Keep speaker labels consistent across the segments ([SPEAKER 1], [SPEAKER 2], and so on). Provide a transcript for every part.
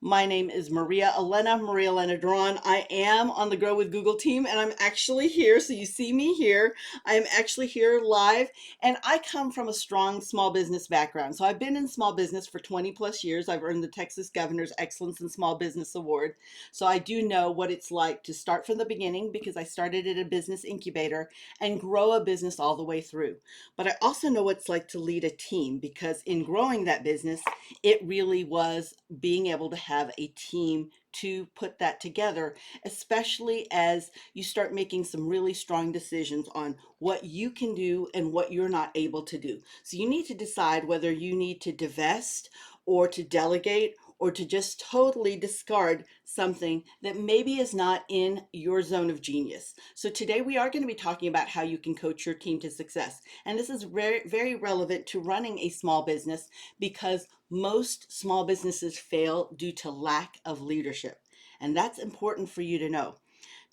[SPEAKER 1] My name is Maria Elena Duran. I am on the Grow with Google team and I'm actually here. So you see me here. I'm actually here live and I come from a strong small business background. So I've been in small business for 20 plus years. I've earned the Texas Governor's Excellence in Small Business Award. So I do know what it's like to start from the beginning because I started at a business incubator and grow a business all the way through. But I also know what it's like to lead a team because in growing that business, it really was being able to have a team to put that together, especially as you start making some really strong decisions on what you can do and what you're not able to do. So you need to decide whether you need to divest or to delegate or to just totally discard something that maybe is not in your zone of genius. So today we are going to be talking about how you can coach your team to success. And this is very, very relevant to running a small business because most small businesses fail due to lack of leadership. And that's important for you to know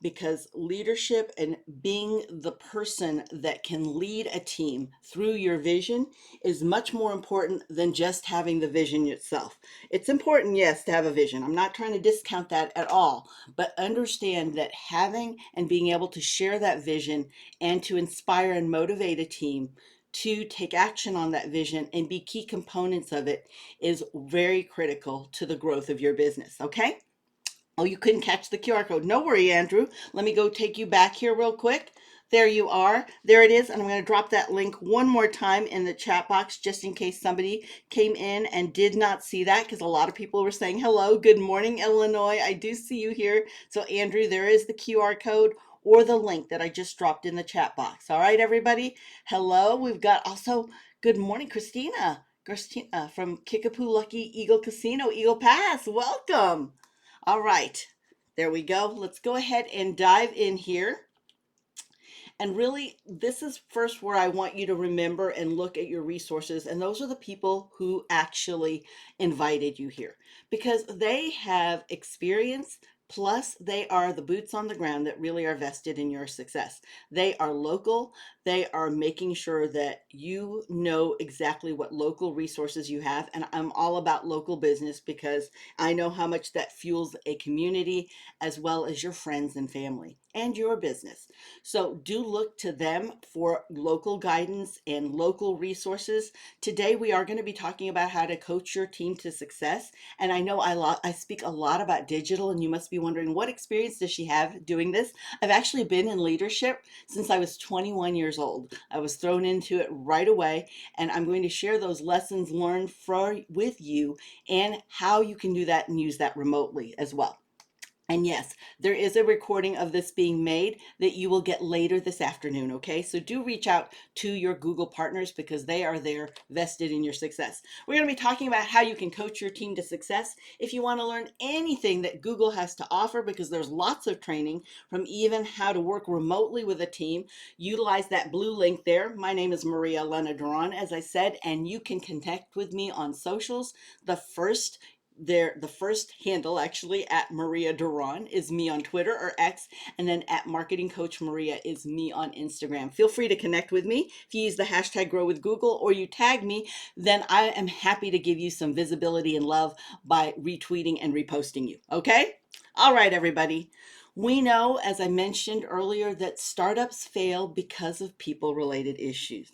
[SPEAKER 1] because leadership and being the person that can lead a team through your vision is much more important than just having the vision itself. It's important, yes, to have a vision. I'm not trying to discount that at all, but understand that having and being able to share that vision and to inspire and motivate a team to take action on that vision and be key components of it is very critical to the growth of your business. Okay? Oh, you couldn't catch the QR code. No worry, Andrew. Let me go take you back here real quick. There you are. There it is. And I'm going to drop that link one more time in the chat box just in case somebody came in and did not see that because a lot of people were saying hello. Good morning, Illinois. I do see you here. So, Andrew, there is the QR code or the link that I just dropped in the chat box. All right, everybody. Hello. We've got also good morning, Christina. Christina from Kickapoo Lucky Eagle Casino, Eagle Pass. Welcome. All right, there we go. Let's go ahead and dive in here. And really, this is first where I want you to remember and look at your resources. And those are the people who actually invited you here because they have experience. Plus, they are the boots on the ground that really are vested in your success. They are local. They are making sure that you know exactly what local resources you have. And I'm all about local business because I know how much that fuels a community as well as your friends and family and your business. So do look to them for local guidance and local resources. Today, we are going to be talking about how to coach your team to success. And I know I speak a lot about digital, and you must be wondering what experience does she have doing this? I've actually been in leadership since I was 21 years old. I was thrown into it right away, and I'm going to share those lessons learned with you and how you can do that and use that remotely as well. And yes, there is a recording of this being made that you will get later this afternoon, okay? So do reach out to your Google partners because they are there vested in your success. We're going to be talking about how you can coach your team to success. If you want to learn anything that Google has to offer, because there's lots of training from even how to work remotely with a team, utilize that blue link there. My name is Maria Elena Duran, as I said, and you can connect with me on socials. The first handle actually at Maria Duran is me on Twitter or X, and then at Marketing Coach Maria is me on Instagram. Feel free to connect with me. If you use the hashtag Grow with Google or you tag me, then I am happy to give you some visibility and love by retweeting and reposting you. Okay? All right, everybody. We know, as I mentioned earlier, that startups fail because of people related issues.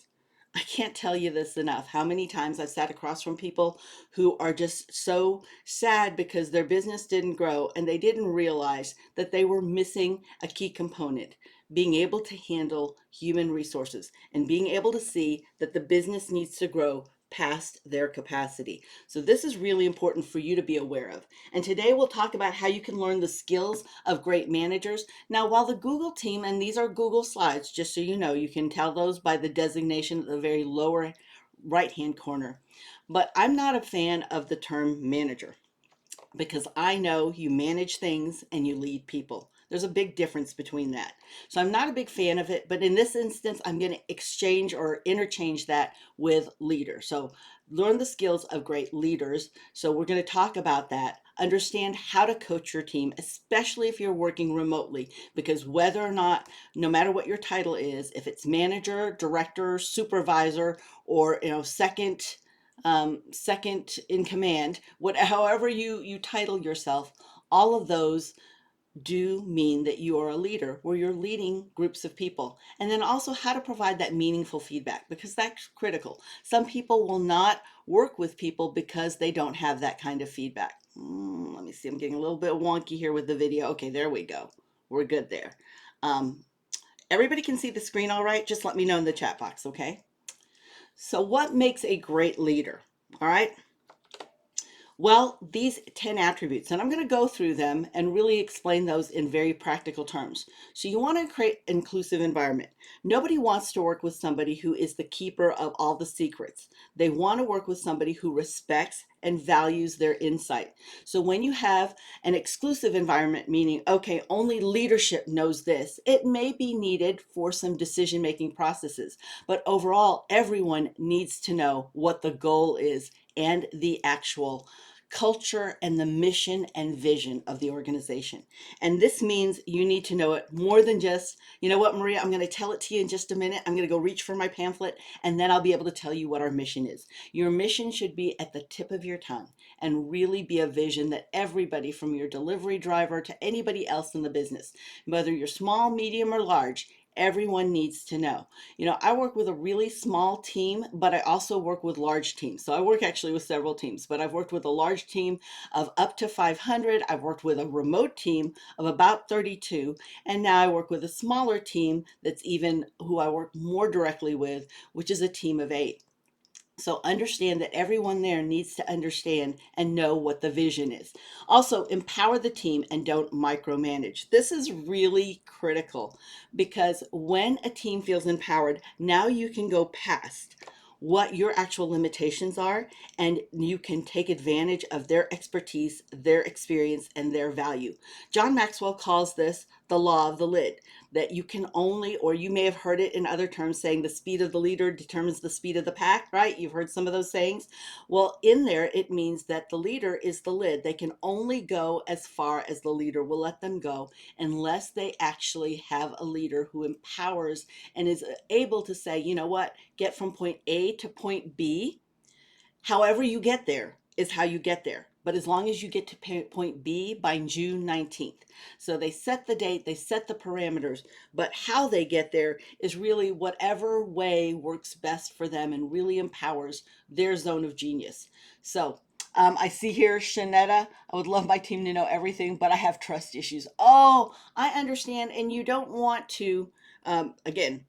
[SPEAKER 1] I can't tell you this enough. How many times I've sat across from people who are just so sad because their business didn't grow and they didn't realize that they were missing a key component, being able to handle human resources and being able to see that the business needs to grow past their capacity. So this is really important for you to be aware of. And today we'll talk about how you can learn the skills of great managers. Now, while the Google team, and these are Google slides, just so you know, you can tell those by the designation at the very lower right-hand corner. But I'm not a fan of the term manager because I know you manage things and you lead people. There's a big difference between that. So I'm not a big fan of it, but in this instance, I'm going to exchange or interchange that with leader. So learn the skills of great leaders. So we're going to talk about that. Understand how to coach your team, especially if you're working remotely, because whether or not, no matter what your title is, if it's manager, director, supervisor, or second second in command, however you title yourself, all of those do mean that you are a leader where you're leading groups of people. And then also how to provide that meaningful feedback, because that's critical. Some people will not work with people because they don't have that kind of feedback. Let me see, I'm getting a little bit wonky here with the video. Okay, there we go. We're good there. Um, Everybody can see the screen all right? Just let me know in the chat box, okay? So what makes a great leader? All right. Well, these 10 attributes, and I'm going to go through them and really explain those in very practical terms. So you want to create an inclusive environment. Nobody wants to work with somebody who is the keeper of all the secrets. They want to work with somebody who respects and values their insight. So when you have an exclusive environment, meaning, okay, only leadership knows this, it may be needed for some decision-making processes, but overall, everyone needs to know what the goal is and the actual culture and the mission and vision of the organization. And this means you need to know it more than just, you know what, Maria, I'm going to tell it to you in just a minute. I'm going to go reach for my pamphlet and then I'll be able to tell you what our mission is. Your mission should be at the tip of your tongue and really be a vision that everybody from your delivery driver to anybody else in the business, whether you're small, medium, or large, everyone needs to know. You know, I work with a really small team, but I also work with large teams. So I work actually with several teams, but I've worked with a large team of up to 500. I've worked with a remote team of about 32. And now I work with a smaller team that's even who I work more directly with, which is a team of 8. So understand that everyone there needs to understand and know what the vision is. Also, empower the team and don't micromanage. This is really critical because when a team feels empowered, now you can go past what your actual limitations are and you can take advantage of their expertise, their experience, and their value. John Maxwell calls this the law of the lid, that you can only, or you may have heard it in other terms saying the speed of the leader determines the speed of the pack, right? You've heard some of those sayings. Well, in there, it means that the leader is the lid. They can only go as far as the leader will let them go unless they actually have a leader who empowers and is able to say, you know what, get from point A to point B. However you get there is how you get there. But as long as you get to point B by June 19th. So they set the date, they set the parameters, but how they get there is really whatever way works best for them and really empowers their zone of genius. So I see here, Shanetta, I would love my team to know everything, but I have trust issues. Oh, I understand. And you don't want to, again,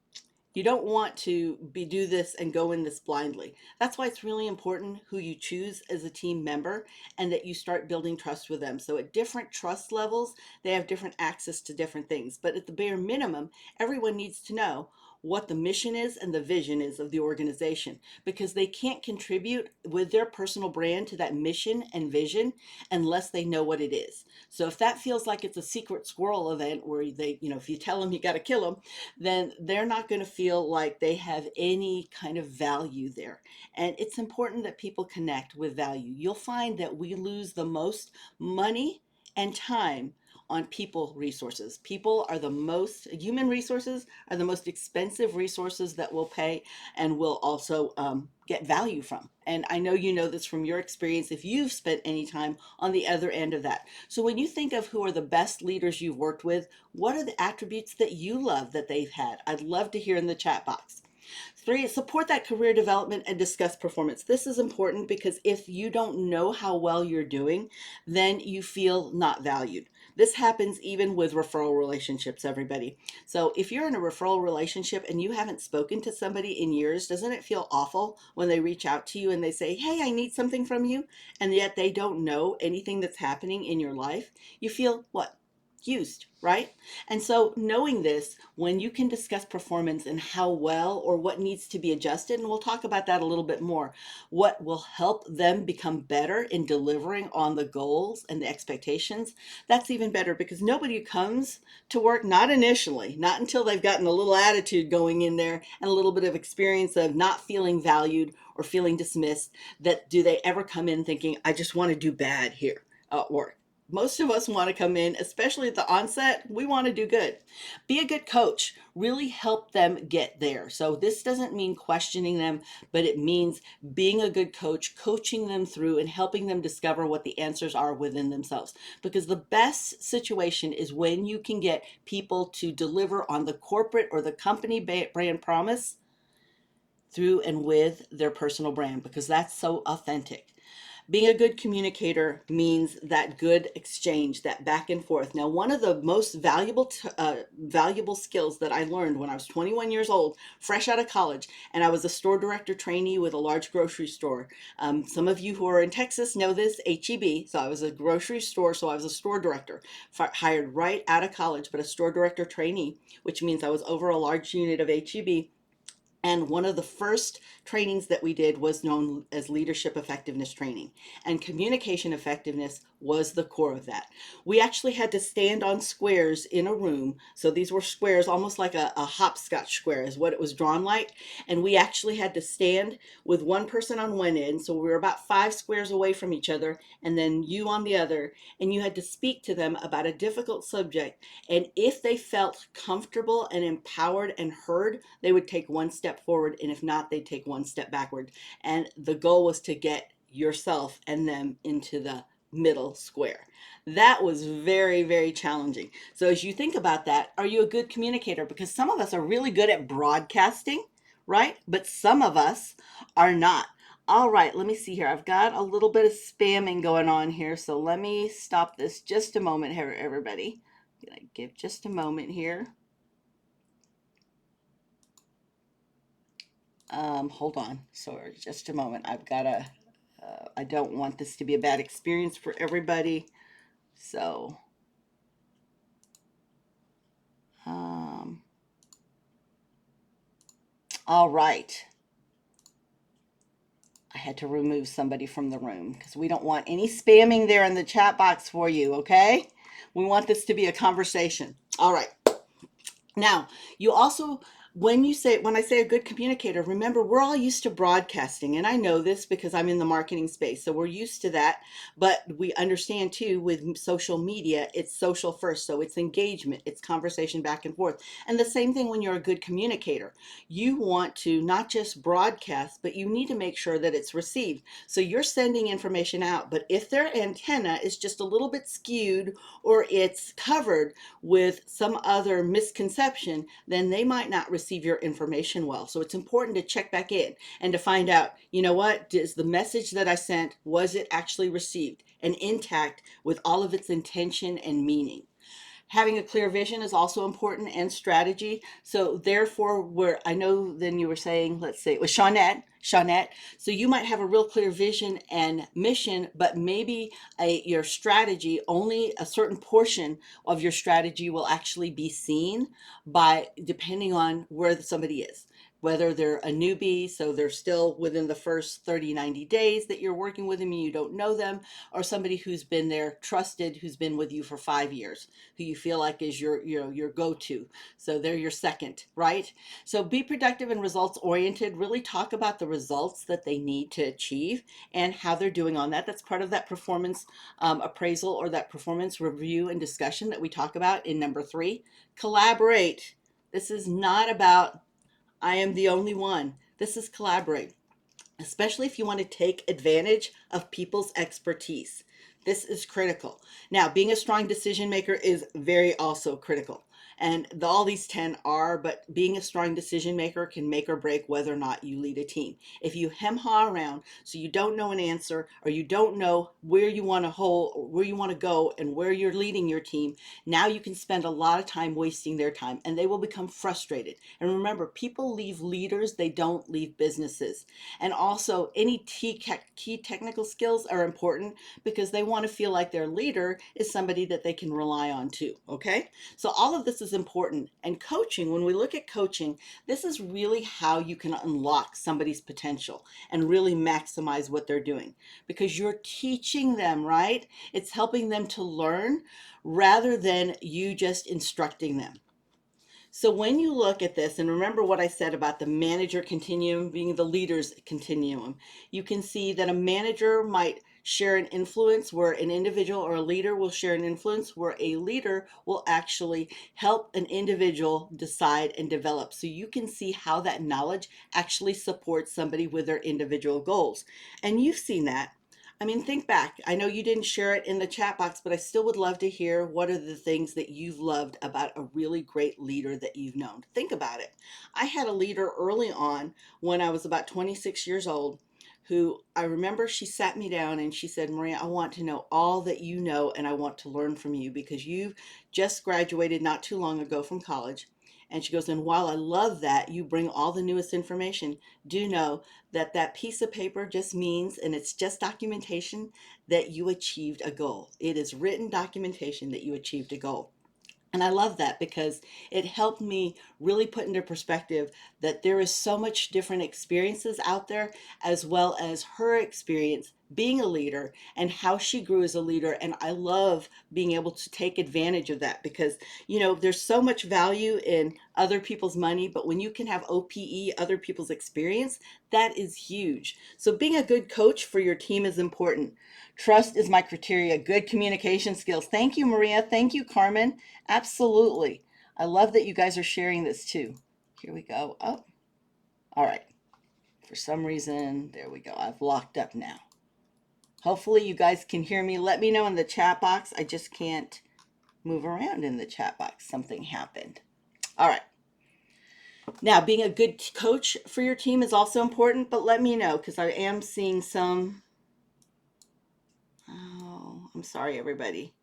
[SPEAKER 1] you don't want to do this and go in this blindly. That's why it's really important who you choose as a team member and that you start building trust with them. So at different trust levels, they have different access to different things. But at the bare minimum, everyone needs to know what the mission is and the vision is of the organization, because they can't contribute with their personal brand to that mission and vision unless they know what it is. So if that feels like it's a secret squirrel event where they, you know, if you tell them you got to kill them, then they're not going to feel like they have any kind of value there. And it's important that people connect with value. You'll find that we lose the most money and time on people resources. People are the most, human resources are the most expensive resources that we'll pay and will also get value from. And I know you know this from your experience if you've spent any time on the other end of that. So when you think of who are the best leaders you've worked with, what are the attributes that you love that they've had? I'd love to hear in the chat box. 3, support that career development and discuss performance. This is important because if you don't know how well you're doing, then you feel not valued. This happens even with referral relationships, everybody. So if you're in a referral relationship and you haven't spoken to somebody in years, doesn't it feel awful when they reach out to you and they say, hey, I need something from you, and yet they don't know anything that's happening in your life? You feel what? Used, right? And so knowing this, when you can discuss performance and how well or what needs to be adjusted, and we'll talk about that a little bit more, what will help them become better in delivering on the goals and the expectations, that's even better, because nobody comes to work, not initially, not until they've gotten a little attitude going in there and a little bit of experience of not feeling valued or feeling dismissed, that do they ever come in thinking, I just want to do bad here at work. most of us want to come in, especially at the onset, we want to do good. Be a good coach, really help them get there. So this doesn't mean questioning them, but it means being a good coach, coaching them through and helping them discover what the answers are within themselves. Because the best situation is when you can get people to deliver on the corporate or the company brand promise through and with their personal brand, because that's so authentic. Being a good communicator means that good exchange, that back and forth. Now, one of the most valuable skills that I learned when I was 21 years old, fresh out of college, and I was a store director trainee with a large grocery store. Some of you who are in Texas know this, HEB. So I was a grocery store, so I was a store director, hired right out of college, but a store director trainee, which means I was over a large unit of HEB. And one of the first trainings that we did was known as leadership effectiveness training. And communication effectiveness was the core of that. We actually had to stand on squares in a room. So these were squares, almost like a hopscotch square is what it was drawn like. And we actually had to stand with one person on one end. So we were about 5 squares away from each other, and then you on the other. And you had to speak to them about a difficult subject. And if they felt comfortable and empowered and heard, they would take one step forward. And if not, they'd take one step backward. And the goal was to get yourself and them into the middle square. That was very, very challenging. So as you think about that, are you a good communicator? Because some of us are really good at broadcasting, right? But some of us are not. All right, let me see here. I've got a little bit of spamming going on here. So let me stop this just a moment here, everybody. Give just a moment here. Hold on. Sorry, just a moment. I've got to, I don't want this to be a bad experience for everybody. So, um, all right. I had to remove somebody from the room because we don't want any spamming there in the chat box for you, okay? We want this to be a conversation. All right. Now, you also, when I say a good communicator, remember we're all used to broadcasting, and I know this because I'm in the marketing space, so we're used to that. But we understand too with social media, it's social first, so it's engagement, it's conversation back and forth. And the same thing when you're a good communicator, you want to not just broadcast, but you need to make sure that it's received. So you're sending information out, but if their antenna is just a little bit skewed or it's covered with some other misconception, then they might not receive your information well. So it's important to check back in and to find out, you know what, is the message that I sent, was it actually received and intact with all of its intention and meaning? Having a clear vision is also important, and strategy. So therefore, where I know then you were saying, let's say it was Shawnette. So you might have a real clear vision and mission, but maybe your strategy, only a certain portion of your strategy will actually be seen by depending on where somebody is, whether they're a newbie, so they're still within the first 30, 90 days that you're working with them and you don't know them, or somebody who's been there, trusted, who's been with you for 5 years, who you feel like is your go-to. So they're your second, right? So be productive and results oriented. Really talk about the results that they need to achieve and how they're doing on that. That's part of that performance appraisal or that performance review and discussion that we talk about in number 3. Collaborate. This is not about I am the only one. This is collaborate, especially if you want to take advantage of people's expertise. This is critical. Now, being a strong decision maker is very also critical. And all these 10 are, but being a strong decision maker can make or break whether or not you lead a team. If you hem-haw around so you don't know an answer or you don't know where you want to go and where you're leading your team, now you can spend a lot of time wasting their time and they will become frustrated. And remember, people leave leaders, they don't leave businesses. And also, any key technical skills are important because they want to feel like their leader is somebody that they can rely on too. Okay, so all of this is important. And coaching, when we look at coaching, this is really how you can unlock somebody's potential and really maximize what they're doing because you're teaching them, right? It's helping them to learn rather than you just instructing them. So when you look at this, and remember what I said about the manager continuum being the leader's continuum, you can see that a manager might share an influence, where an individual or a leader will share an influence, where a leader will actually help an individual decide and develop. So you can see how that knowledge actually supports somebody with their individual goals. And you've seen that. I mean, think back. I know you didn't share it in the chat box, but I still would love to hear what are the things that you've loved about a really great leader that you've known. Think about it. I had a leader early on when I was about 26 years old who I remember she sat me down and she said, Maria, I want to know all that you know and I want to learn from you because you've just graduated not too long ago from college. And she goes, and while I love that you bring all the newest information, do know that that piece of paper just means, and it's just documentation, that you achieved a goal. It is written documentation that you achieved a goal. And I love that because it helped me really put into perspective that there is so much different experiences out there, as well as her experience being a leader and how she grew as a leader. And I love being able to take advantage of that because, there's so much value in other people's money, but when you can have OPE, other people's experience, that is huge. So being a good coach for your team is important. Trust is my criteria. Good communication skills. Thank you, Maria. Thank you, Carmen. Absolutely. I love that you guys are sharing this too. Here we go. Oh, all right. For some reason, there we go. I've locked up now. Hopefully you guys can hear me. Let me know in the chat box. I just can't move around in the chat box. Something happened. All right. Now, being a good coach for your team is also important, but let me know because I am seeing some. Oh, I'm sorry, everybody.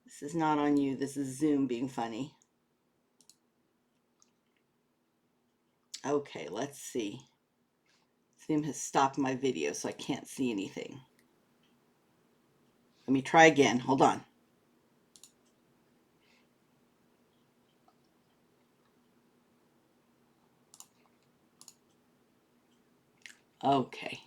[SPEAKER 1] This is not on you. This is Zoom being funny. Okay, let's see. Zoom has stopped my video, so I can't see anything. Let me try again. Hold on. Okay.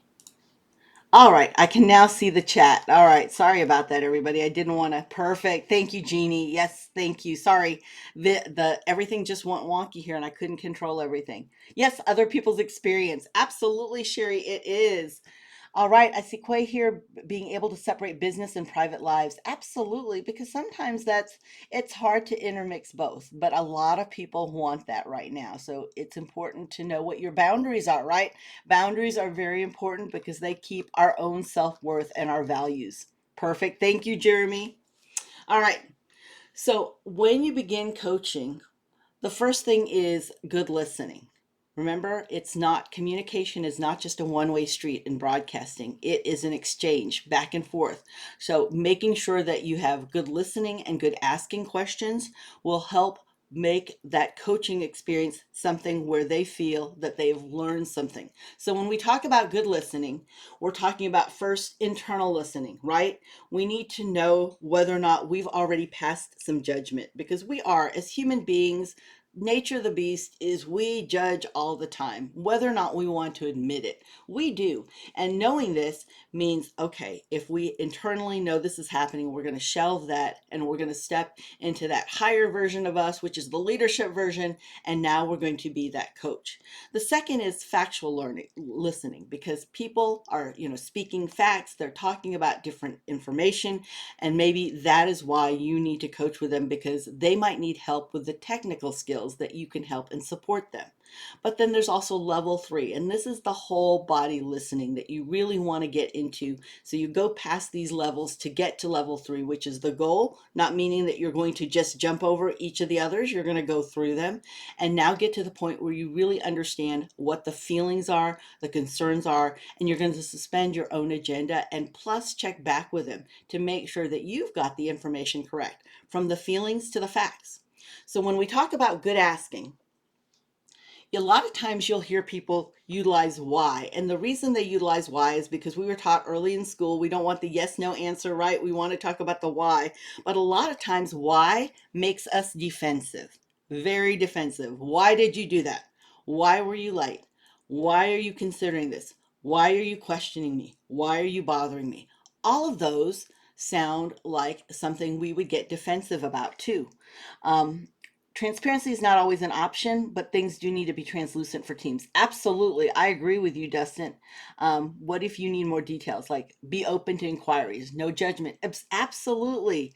[SPEAKER 1] All right, I can now see the chat. All right, sorry about that, everybody. I didn't want to. Perfect. Thank you, Jeannie. Yes, thank you. Sorry, the everything just went wonky here, and I couldn't control everything. Yes, other people's experience. Absolutely, Sherry. It is. All right, I see Quay here being able to separate business and private lives. Absolutely, because sometimes it's hard to intermix both, but a lot of people want that right now. So it's important to know what your boundaries are, right? Boundaries are very important because they keep our own self-worth and our values. Perfect. Thank you, Jeremy. All right. So when you begin coaching, the first thing is good listening. Remember, communication is not just a one-way street in broadcasting. It is an exchange back and forth. So making sure that you have good listening and good asking questions will help make that coaching experience something where they feel that they've learned something. So when we talk about good listening, we're talking about first internal listening, right? We need to know whether or not we've already passed some judgment because we are, as human beings, nature of the beast is we judge all the time, whether or not we want to admit it. We do. And knowing this means, okay, if we internally know this is happening, we're going to shelve that and we're going to step into that higher version of us, which is the leadership version. And now we're going to be that coach. The second is factual listening, because people are, speaking facts. They're talking about different information. And maybe that is why you need to coach with them, because they might need help with the technical skills that you can help and support them. But then there's also level 3, and this is the whole body listening that you really want to get into. So you go past these levels to get to level 3, which is the goal, not meaning that you're going to just jump over each of the others. You're going to go through them and now get to the point where you really understand what the feelings are, the concerns are, and you're going to suspend your own agenda and plus check back with them to make sure that you've got the information correct, from the feelings to the facts. So when we talk about good asking, a lot of times you'll hear people utilize why. And the reason they utilize why is because we were taught early in school, we don't want the yes, no answer, right? We want to talk about the why. But a lot of times why makes us defensive, very defensive. Why did you do that? Why were you late? Why are you considering this? Why are you questioning me? Why are you bothering me? All of those sound like something we would get defensive about too. Um, Transparency is not always an option, but things do need to be translucent for teams. Absolutely. I agree with you, Dustin. What if you need more details? Like be open to inquiries, no judgment. Absolutely.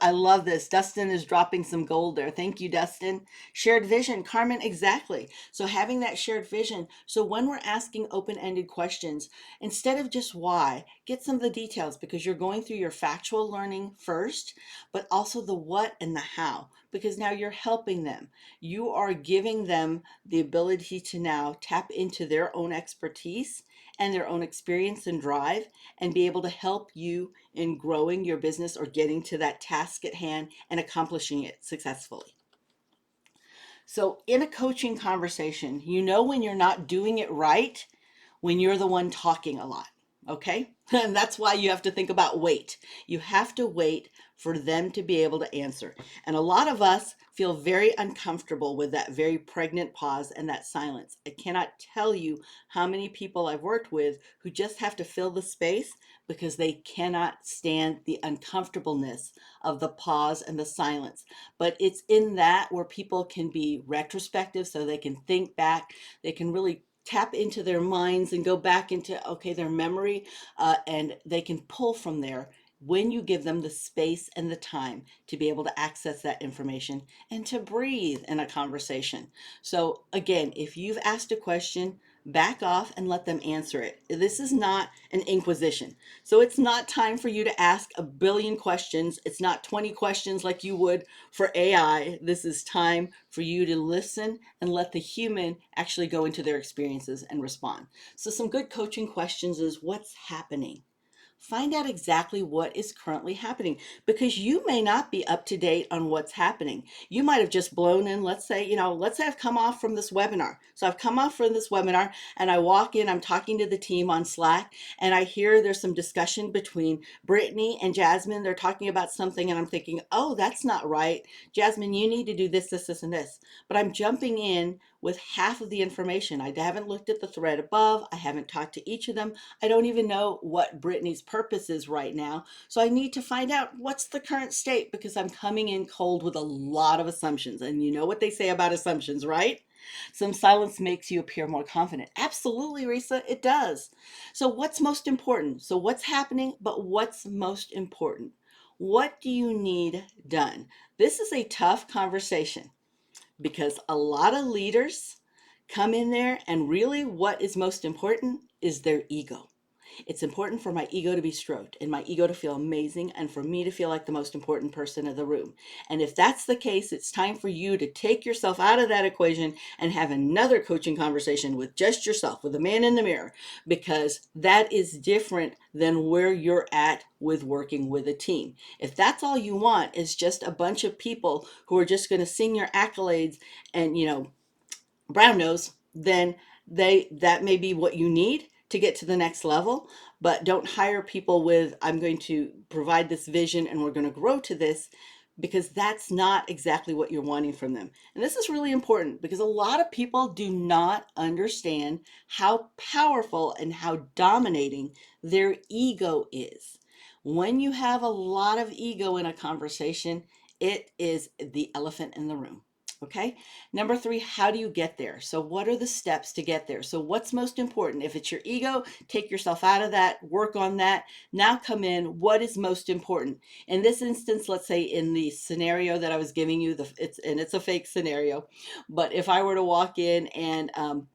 [SPEAKER 1] I love this. Dustin is dropping some gold there. Thank you, Dustin. Shared vision, Carmen, exactly. So having that shared vision. So when we're asking open ended questions, instead of just why, get some of the details because you're going through your factual learning first, but also the what and the how, because now you're helping them. You are giving them the ability to now tap into their own expertise and their own experience and drive and be able to help you in growing your business or getting to that task at hand and accomplishing it successfully. So, in a coaching conversation, you know when you're not doing it right when you're the one talking a lot. Okay. And that's why you have to think about wait. You have to wait for them to be able to answer. And a lot of us feel very uncomfortable with that very pregnant pause and that silence. I cannot tell you how many people I've worked with who just have to fill the space because they cannot stand the uncomfortableness of the pause and the silence. But it's in that where people can be retrospective so they can think back, they can really tap into their minds and go back into their memory, and they can pull from there when you give them the space and the time to be able to access that information and to breathe in a conversation. So again, if you've asked a question, back off and let them answer it. This is not an inquisition. So it's not time for you to ask a billion questions. It's not 20 questions like you would for AI. This is time for you to listen and let the human actually go into their experiences and respond. So some good coaching questions is what's happening? Find out exactly what is currently happening because you may not be up to date on what's happening. You might have just blown in, let's say I've come off from this webinar. So I've come off from this webinar and I walk in, I'm talking to the team on Slack and I hear there's some discussion between Brittany and Jasmine. They're talking about something and I'm thinking, oh, that's not right. Jasmine, you need to do this, this, this, and this. But I'm jumping in with half of the information. I haven't looked at the thread above. I haven't talked to each of them. I don't even know what Brittany's purpose is right now. So I need to find out what's the current state because I'm coming in cold with a lot of assumptions. And you know what they say about assumptions, right? Some silence makes you appear more confident. Absolutely, Risa, it does. So what's most important? So what's happening, but what's most important? What do you need done? This is a tough conversation because a lot of leaders come in there and really what is most important is their ego. It's important for my ego to be stroked and my ego to feel amazing and for me to feel like the most important person in the room. And if that's the case, it's time for you to take yourself out of that equation and have another coaching conversation with just yourself, with the man in the mirror, because that is different than where you're at with working with a team. If that's all you want is just a bunch of people who are just going to sing your accolades and, brown nose, then that may be what you need to get to the next level. But don't hire people with, I'm going to provide this vision and we're going to grow to this, because that's not exactly what you're wanting from them. And this is really important because a lot of people do not understand how powerful and how dominating their ego is. When you have a lot of ego in a conversation, it is the elephant in the room. Okay. Number three, how do you get there? So what are the steps to get there? So what's most important? If it's your ego, take yourself out of that, work on that. Now come in, what is most important? In this instance, let's say in the scenario that I was giving you, it's a fake scenario, but if I were to walk in and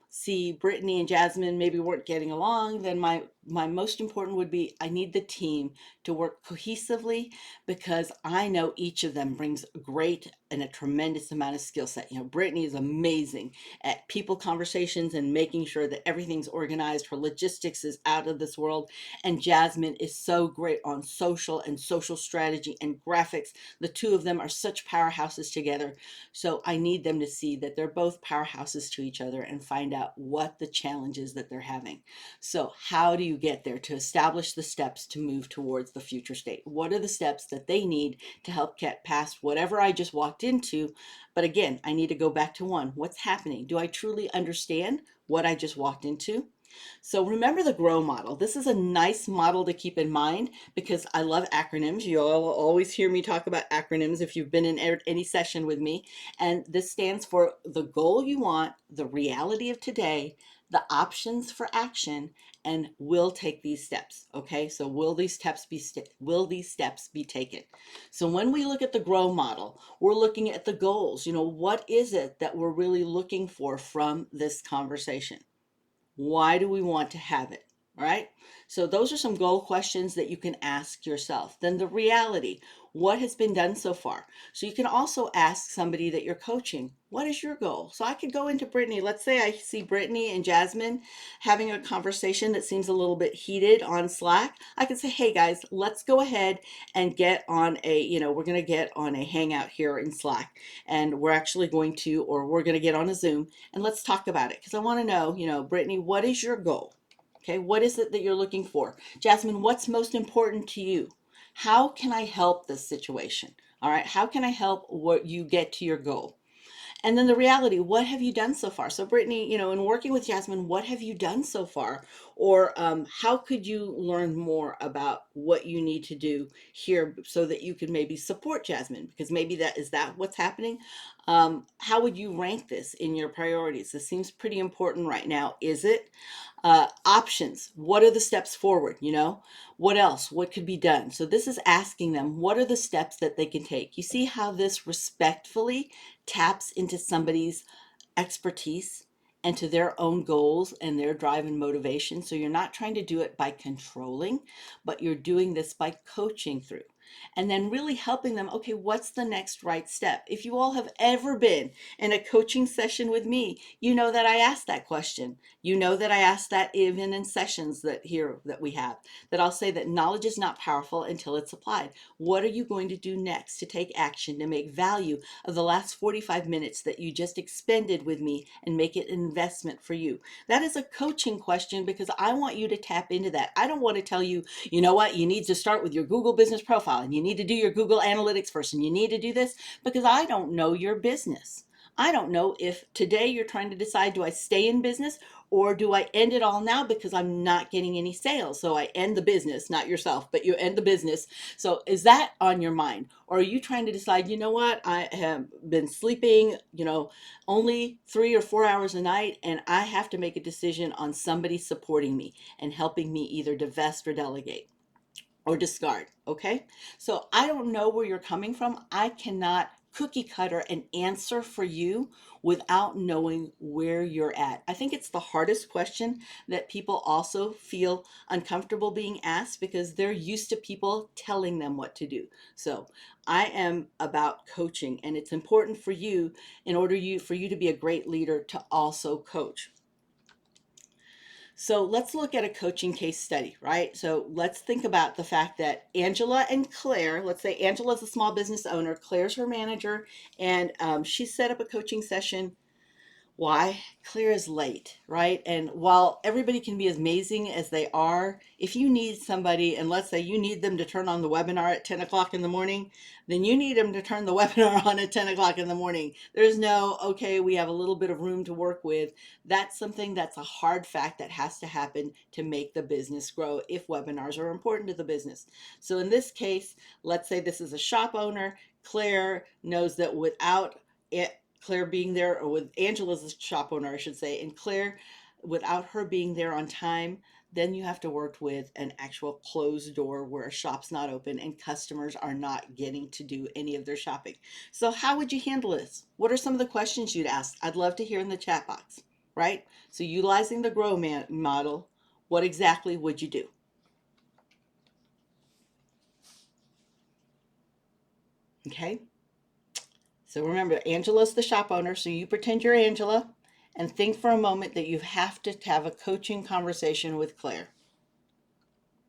[SPEAKER 1] see Brittany and Jasmine maybe weren't getting along, then my most important would be I need the team to work cohesively because I know each of them brings great and a tremendous amount of skill set. Brittany is amazing at people conversations and making sure that everything's organized. Her logistics is out of this world. And Jasmine is so great on social and social strategy and graphics. The two of them are such powerhouses together. So I need them to see that they're both powerhouses to each other and find out what the challenges that they're having. So how do you get there to establish the steps to move towards the future state? What are the steps that they need to help get past whatever I just walked into? But again, I need to go back to one. What's happening? Do I truly understand what I just walked into? So remember the GROW model. This is a nice model to keep in mind because I love acronyms. You all always hear me talk about acronyms if you've been in any session with me. And this stands for the goal you want, the reality of today, the options for action, and will take these steps. Okay, so will these steps be taken? So when we look at the GROW model, we're looking at the goals. What is it that we're really looking for from this conversation? Why do we want to have it? All right. So those are some goal questions that you can ask yourself. Then the reality, what has been done so far? So you can also ask somebody that you're coaching, what is your goal? So I could go into Brittany. Let's say I see Brittany and Jasmine having a conversation that seems a little bit heated on Slack. I could say, hey guys, let's go ahead and get on we're going to get on a hangout here in Slack, and we're going to get on a Zoom, and let's talk about it. Because I want to know, Brittany, what is your goal? Okay, what is it that you're looking for? Jasmine, what's most important to you? How can I help this situation? All right, how can I help what you get to your goal? And then the reality, what have you done so far? So Brittany, in working with Jasmine, what have you done so far? Or how could you learn more about what you need to do here so that you can maybe support Jasmine? Because maybe that what's happening? How would you rank this in your priorities? This seems pretty important right now. Is it? Options. What are the steps forward? What else? What could be done? So this is asking them, what are the steps that they can take? You see how this respectfully taps into somebody's expertise and to their own goals and their drive and motivation. So you're not trying to do it by controlling, but you're doing this by coaching through. And then really helping them, okay, what's the next right step? If you all have ever been in a coaching session with me, you know that I ask that question. You know that I ask that even in sessions that we have, that I'll say that knowledge is not powerful until it's applied. What are you going to do next to take action, to make value of the last 45 minutes that you just expended with me and make it an investment for you? That is a coaching question because I want you to tap into that. I don't want to tell you, you know what, you need to start with your Google business profile and you need to do your Google Analytics first and you need to do this, because I don't know your business. I don't know if today you're trying to decide, do I stay in business or do I end it all now because I'm not getting any sales? So I end the business, not yourself, but you end the business. So is that on your mind? Or are you trying to decide, you know what, I have been sleeping, only 3 or 4 hours a night, and I have to make a decision on somebody supporting me and helping me either divest or delegate or discard. Okay. So I don't know where you're coming from. I cannot cookie cutter an answer for you without knowing where you're at. I think it's the hardest question that people also feel uncomfortable being asked because they're used to people telling them what to do. So I am about coaching, and it's important for you, for you to be a great leader, to also coach. So let's look at a coaching case study, right? So let's think about the fact that Angela and Claire, let's say Angela's a small business owner, Claire's her manager, and she set up a coaching session. Why? Clear is late, right? And while everybody can be as amazing as they are, if you need somebody, and let's say you need them to turn on the webinar at 10 o'clock in the morning, then you need them to turn the webinar on at 10 o'clock in the morning. There's no, okay, we have a little bit of room to work with. That's a hard fact that has to happen to make the business grow if webinars are important to the business. So in this case, let's say this is a shop owner. Claire knows that without it, Claire being there, or with Angela's a shop owner, I should say, and Claire, without her being there on time, then you have to work with an actual closed door where a shop's not open and customers are not getting to do any of their shopping. So how would you handle this? What are some of the questions you'd ask? I'd love to hear in the chat box, right? So utilizing the model, what exactly would you do? Okay. So remember, Angela's the shop owner, so you pretend you're Angela and think for a moment that you have to have a coaching conversation with Claire.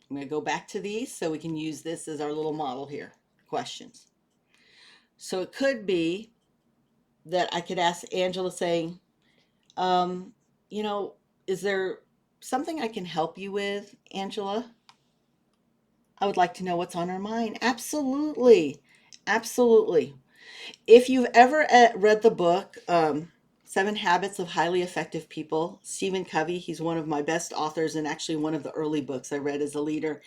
[SPEAKER 1] I'm going to go back to these so we can use this as our little model here. Questions. So it could be that I could ask Angela saying, um, you know, is there something I can help you with, Angela? I would like to know what's on her mind. Absolutely. Absolutely. If you've ever read the book, Seven Habits of Highly Effective People. Stephen Covey, he's one of my best authors and actually one of the early books I read as a leader.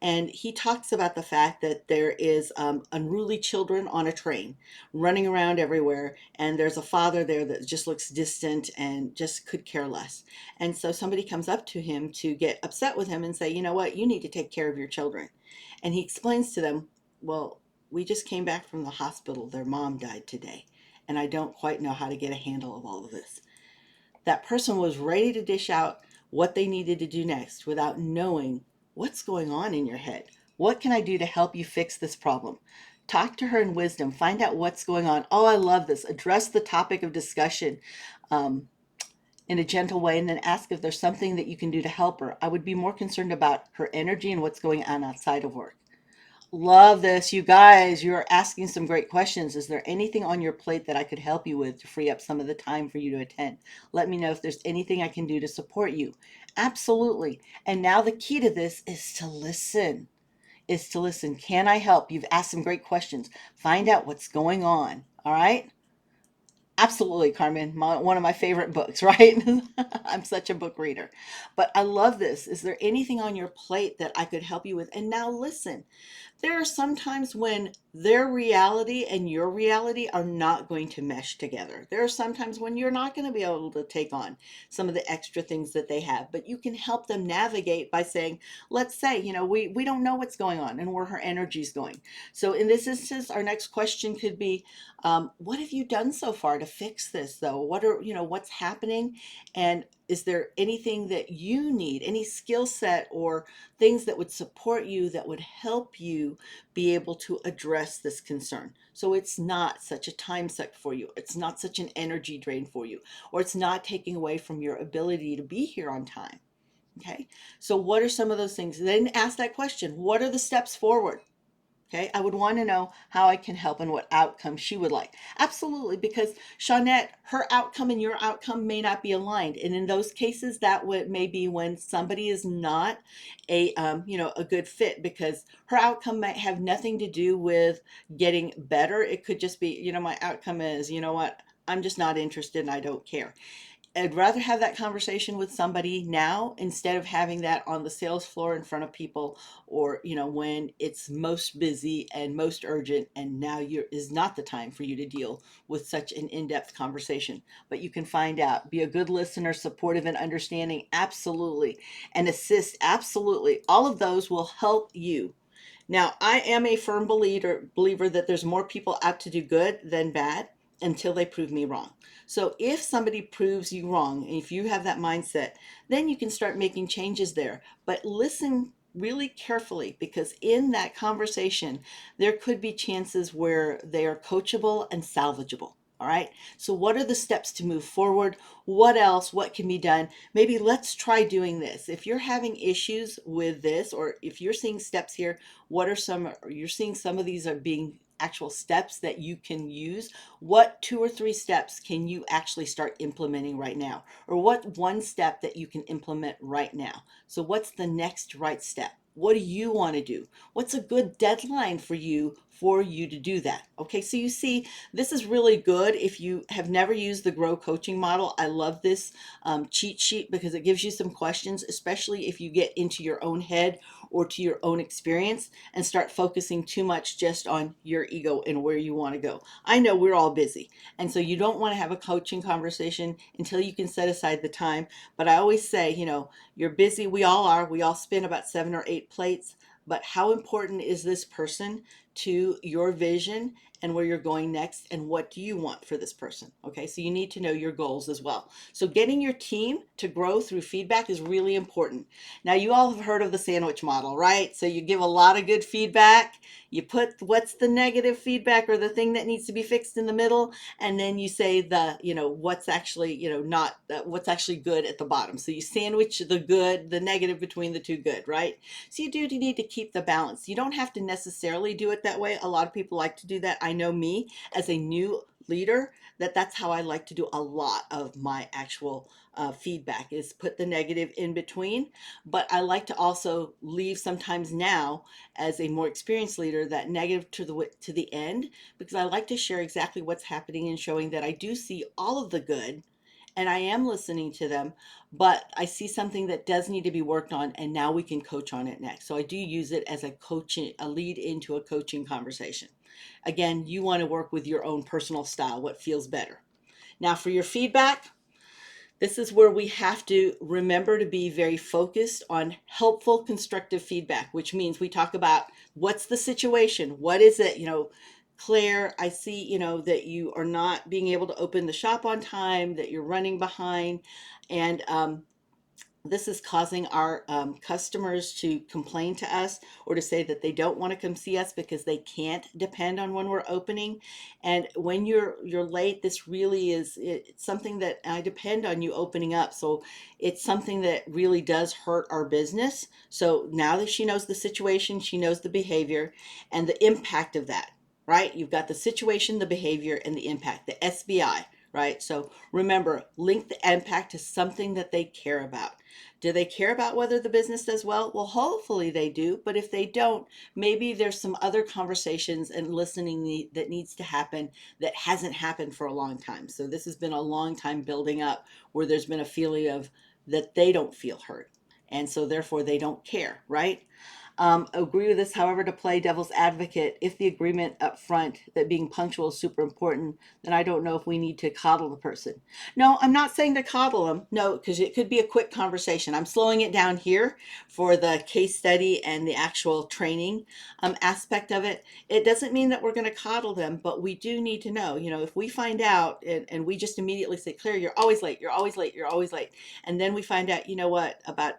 [SPEAKER 1] And he talks about the fact that there is unruly children on a train running around everywhere. And there's a father there that just looks distant and just could care less. And so somebody comes up to him to get upset with him and say, you know what, you need to take care of your children. And he explains to them, well, we just came back from the hospital. Their mom died today and I don't quite know how to get a handle of all of this. That person was ready to dish out what they needed to do next without knowing what's going on in your head. What can I do to help you fix this problem? Talk to her in wisdom, find out what's going on. Oh, I love this. Address the topic of discussion um, in a gentle way and then ask if there's something that you can do to help her. I would be more concerned about her energy and what's going on outside of work. Love this. You guys, you're asking some great questions. Is there anything on your plate that I could help you with to free up some of the time for you to attend? Let me know if there's anything I can do to support you. Absolutely. And now the key to this is to listen. Is to listen. Can I help? You've asked some great questions. Find out what's going on. All right? Absolutely, Carmen. One of my favorite books, right? I'm such a book reader. But I love this. Is there anything on your plate that I could help you with? And now listen. There are some times when their reality and your reality are not going to mesh together. There are some times when you're not going to be able to take on some of the extra things that they have, but you can help them navigate by saying, let's say, we don't know what's going on and where her energy is going. So in this instance, our next question could be, what have you done so far to fix this though? What's happening? And is there anything that you need, any skill set or things that would support you that would help you be able to address this concern? So it's not such a time suck for you. It's not such an energy drain for you, or it's not taking away from your ability to be here on time. Okay. So what are some of those things? Then ask that question. What are the steps forward? Okay, I would want to know how I can help and what outcome she would like. Absolutely, because Shawnette, her outcome and your outcome may not be aligned, and in those cases, that would may be when somebody is not a good fit because her outcome might have nothing to do with getting better. It could just be, my outcome is, what, I'm just not interested and I don't care. I'd rather have that conversation with somebody now instead of having that on the sales floor in front of people or, when it's most busy and most urgent and now you're is not the time for you to deal with such an in-depth conversation. But you can find out, be a good listener, supportive and understanding, absolutely, and assist, absolutely. All of those will help you. Now, I am a firm believer that there's more people out to do good than bad until they prove me wrong. So if somebody proves you wrong, and if you have that mindset, then you can start making changes there. But listen really carefully because in that conversation, there could be chances where they are coachable and salvageable. All right. So, what are the steps to move forward? What else? What can be done? Maybe let's try doing this. If you're having issues with this, or if you're seeing steps here, what are some, you're seeing some of these are being actual steps that you can use. What 2 or 3 steps can you actually start implementing right now? Or what one step that you can implement right now? So, what's the next right step? What do you want to do? What's a good deadline for you to do that? Okay, so you see, this is really good if you have never used the Grow coaching model. I love this cheat sheet because it gives you some questions, especially if you get into your own head or to your own experience and start focusing too much just on your ego and where you want to go. I know we're all busy, and so you don't want to have a coaching conversation until you can set aside the time. But I always say, you're busy. We all are. We all spin about 7 or 8 plates. But how important is this person to your vision and where you're going next? And what do you want for this person? Okay, so you need to know your goals as well. So getting your team to grow through feedback is really important. Now, you all have heard of the sandwich model, right? So you give a lot of good feedback. You put what's the negative feedback or the thing that needs to be fixed in the middle, and then you say what's actually not what's actually good at the bottom. So you sandwich the good, the negative between the two good, right? So you need to keep the balance. You don't have to necessarily do it that way. A lot of people like to do that. I know me as a new leader that's how I like to do a lot of my actual feedback is put the negative in between. But I like to also leave sometimes now as a more experienced leader that negative to the end because I like to share exactly what's happening and showing that I do see all of the good and I am listening to them, but I see something that does need to be worked on, and now we can coach on it next. So I do use it as a coaching, a lead into a coaching conversation. Again, you want to work with your own personal style, what feels better. Now, for your feedback, this is where we have to remember to be very focused on helpful, constructive feedback, which means we talk about what's the situation? What is it? Claire, I see, that you are not being able to open the shop on time, that you're running behind. And this is causing our customers to complain to us or to say that they don't want to come see us because they can't depend on when we're opening. And when you're late, this really is it's something that I depend on you opening up. So it's something that really does hurt our business. So now that she knows the situation, she knows the behavior and the impact of that, right? You've got the situation, the behavior, and the impact, the SBI, right? So remember, link the impact to something that they care about. Do they care about whether the business does well? Well, hopefully they do. But if they don't, maybe there's some other conversations and listening that needs to happen that hasn't happened for a long time. So this has been a long time building up where there's been a feeling of that they don't feel heard. And so therefore they don't care, right? Agree with this, however, to play devil's advocate, if the agreement up front that being punctual is super important, then I don't know if we need to coddle the person. No, I'm not saying to coddle them. No, because it could be a quick conversation. I'm slowing it down here for the case study and the actual training aspect of it. It doesn't mean that we're going to coddle them, but we do need to know, if we find out and we just immediately say, Claire, you're always late, you're always late, you're always late. And then we find out, about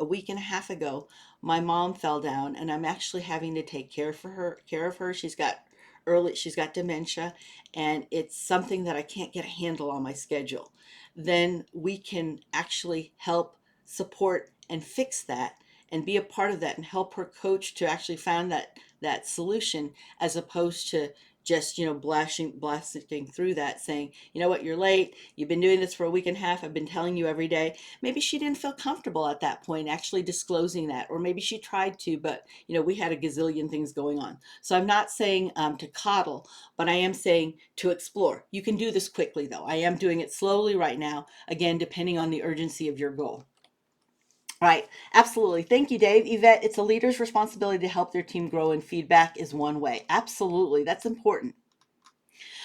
[SPEAKER 1] a week and a half ago, my mom fell down and I'm actually having to take care of her. She's got dementia, and it's something that I can't get a handle on my schedule. Then we can actually help support and fix that and be a part of that and help her coach to actually find that solution, as opposed to just blasting through that, saying, you know what, you're late, you've been doing this for a week and a half, I've been telling you every day. Maybe she didn't feel comfortable at that point actually disclosing that, or maybe she tried to, but we had a gazillion things going on. So I'm not saying to coddle, but I am saying to explore. You can do this quickly, though. I am doing it slowly right now, again, depending on the urgency of your goal. Right, absolutely. Thank you, Dave. Yvette, it's a leader's responsibility to help their team grow, and feedback is one way. Absolutely, that's important.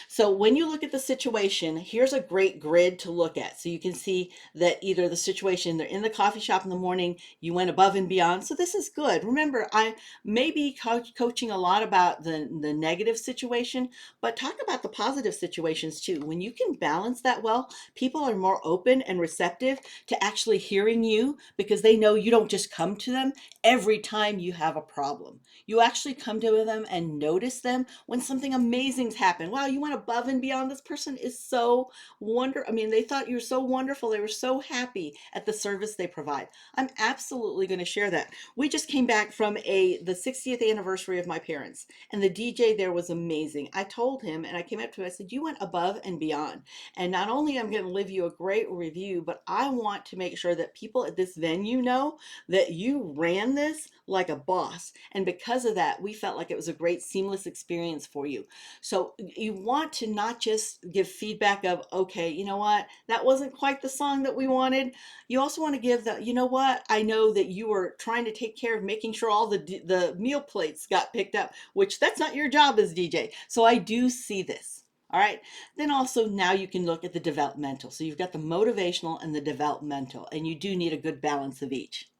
[SPEAKER 1] So when you look at the situation, here's a great grid to look at. So you can see that either the situation, they're in the coffee shop in the morning, you went above and beyond. So this is good. Remember, I may be coaching a lot about the negative situation, but talk about the positive situations too. When you can balance that well, people are more open and receptive to actually hearing you, because they know you don't just come to them every time you have a problem. You actually come to them and notice them when something amazing's happened. Wow, you went above and beyond. This person is so wonderful. I mean, they thought you were so wonderful. They were so happy at the service they provide. I'm absolutely going to share that. We just came back from the 60th anniversary of my parents, and the DJ there was amazing. I told him, and I came up to him, I said, you went above and beyond. And not only I'm going to leave you a great review, but I want to make sure that people at this venue know that you ran this like a boss. And because of that, we felt like it was a great seamless experience for you. So you want to not just give feedback of, okay, you know what, that wasn't quite the song that we wanted. You also want to give the, you know what, I know that you were trying to take care of making sure all the meal plates got picked up, which that's not your job as DJ. So I do see this. All right. Then also now you can look at the developmental. So you've got the motivational and the developmental, and you do need a good balance of each.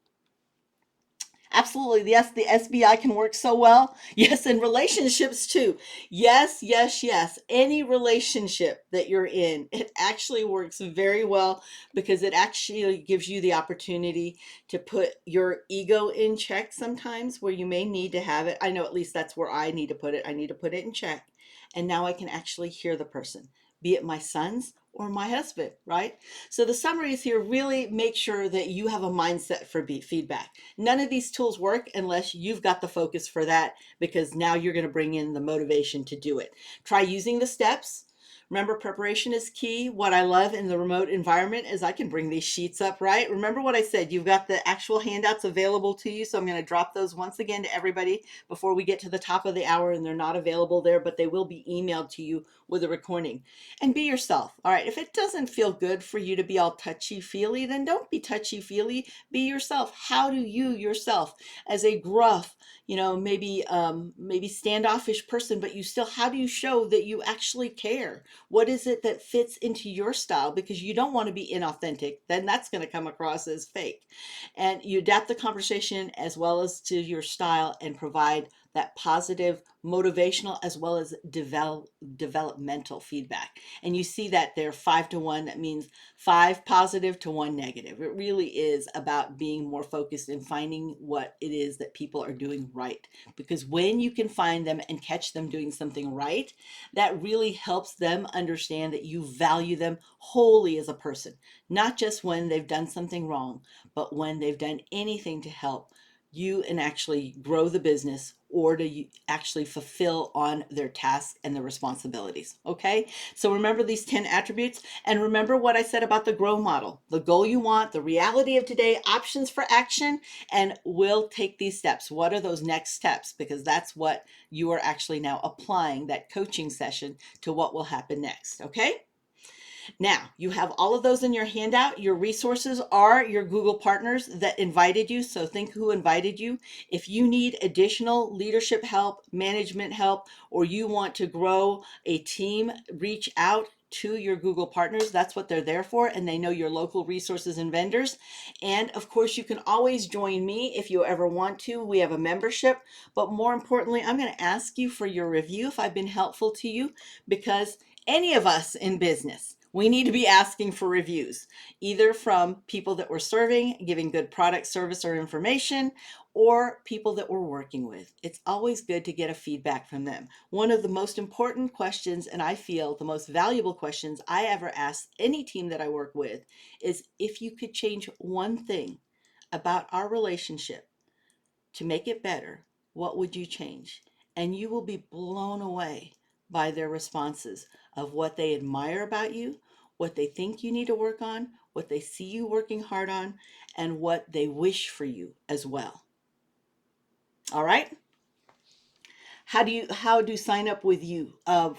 [SPEAKER 1] Absolutely. Yes, the SBI can work so well. Yes, and relationships too. Yes, yes, yes. Any relationship that you're in, it actually works very well, because it actually gives you the opportunity to put your ego in check sometimes where you may need to have it. I know at least that's where I need to put it. I need to put it in check. And now I can actually hear the person, be it my sons or my husband, right? So the summary is here, really make sure that you have a mindset for feedback. None of these tools work unless you've got the focus for that, because now you're going to bring in the motivation to do it. Try using the steps. Remember, preparation is key. What I love in the remote environment is I can bring these sheets up, right? Remember what I said, you've got the actual handouts available to you. So I'm going to drop those once again to everybody before we get to the top of the hour, and they're not available there, but they will be emailed to you with a recording. And be yourself. All right. If it doesn't feel good for you to be all touchy feely, then don't be touchy feely. Be yourself. How do you yourself, as a gruff, maybe standoffish person, but you still, how do you show that you actually care? What is it that fits into your style? Because you don't want to be inauthentic, then that's going to come across as fake. And you adapt the conversation as well as to your style and provide that positive motivational as well as developmental feedback. And you see that they're 5 to 1. That means 5 positive to 1 negative. It really is about being more focused and finding what it is that people are doing right. Because when you can find them and catch them doing something right, that really helps them understand that you value them wholly as a person, not just when they've done something wrong, but when they've done anything to help you and actually grow the business or to actually fulfill on their tasks and their responsibilities. Okay, so remember these 10 attributes, and remember what I said about the grow model: the goal you want, the reality of today, options for action, and we'll take these steps. What are those next steps? Because that's what you are actually now applying that coaching session to what will happen next. Okay. Now, you have all of those in your handout. Your resources are your Google partners that invited you. So think who invited you. If you need additional leadership help, management help, or you want to grow a team, reach out to your Google partners. That's what they're there for. And they know your local resources and vendors. And of course, you can always join me if you ever want to. We have a membership. But more importantly, I'm going to ask you for your review if I've been helpful to you, because any of us in business, we need to be asking for reviews, either from people that we're serving, giving good product, service, or information, or people that we're working with. It's always good to get a feedback from them. One of the most important questions, and I feel the most valuable questions I ever ask any team that I work with, is if you could change one thing about our relationship to make it better, what would you change? And you will be blown away by their responses of what they admire about you, what they think you need to work on, what they see you working hard on, and what they wish for you as well. All right? How do sign up with you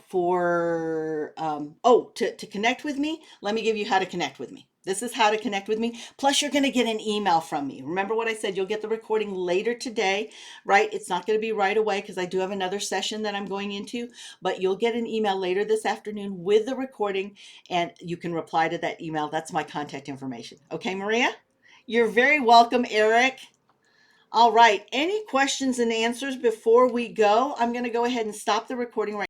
[SPEAKER 1] for to connect with me? Let me give you how to connect with me. This is how to connect with me. Plus, you're going to get an email from me. Remember what I said, you'll get the recording later today, right? It's not going to be right away because I do have another session that I'm going into, but you'll get an email later this afternoon with the recording, and you can reply to that email. That's my contact information. Okay, Maria? You're very welcome, Eric. All right. Any questions and answers before we go? I'm going to go ahead and stop the recording right